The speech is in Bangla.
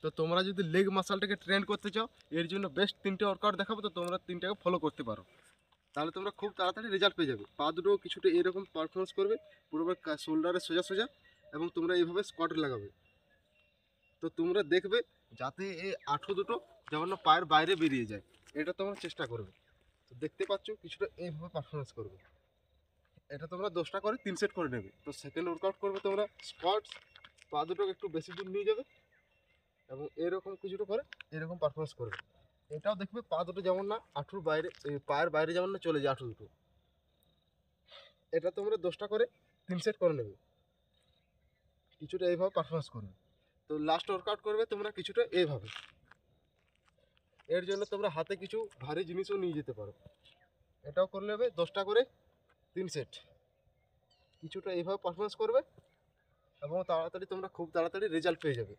তো তোমরা যদি লেগ মাসলটাকে ট্রেন করতে চাও, এর জন্য বেস্ট 3টে ওয়ার্কআউট দেখাবো, তো তোমরা 3টাকে ফলো করতে পারো, তাহলে তোমরা খুব তাড়াতাড়ি রেজাল্ট পেয়ে যাবে। পা দুটো কিছুটা এরকম পারফরমেন্স করবে, পুরোবার শোল্ডারে সোজা সোজা, এবং তোমরা এইভাবে স্কোয়াট লাগাবে। তো তোমরা দেখবে যাতে এই আঁঠু দুটো যেমন না পায়ের বাইরে বেরিয়ে যায়, এটা তোমরা চেষ্টা করবে। তো দেখতে পাচ্ছ কিছুটা এইভাবে পারফরমেন্স করবে। এটা তোমরা 10টা করে 3 সেট করে নেবে। তো সেকেন্ড ওয়ার্কআউট করবে তোমরা স্কোয়াটস, পা দুটোকে একটু বেশি দূর নিয়ে যাবে এবং এরকম কিছুটা করে এরকম পারফরমেন্স করবে। এটাও দেখবে পা দুটো যেমন না আঁঠুর বাইরে, পায়ের বাইরে যেমন না চলে যায় আঁঠু দুটো। এটা তোমরা 10টা করে 3 সেট করে নেবে, কিছুটা এইভাবে পারফরমেন্স করবে। তো লাস্ট ওয়ার্কআউট করবে তোমরা কিছুটা এইভাবে। এর জন্য তোমরা হাতে কিছু ভারী জিনিসও নিয়ে যেতে পারো। এটাও করে নেবে 10টা করে 3 সেট, কিছুটা এইভাবে পারফরমেন্স করবে এবং তাড়াতাড়ি তোমরা খুব তাড়াতাড়ি রেজাল্ট পেয়ে যাবে।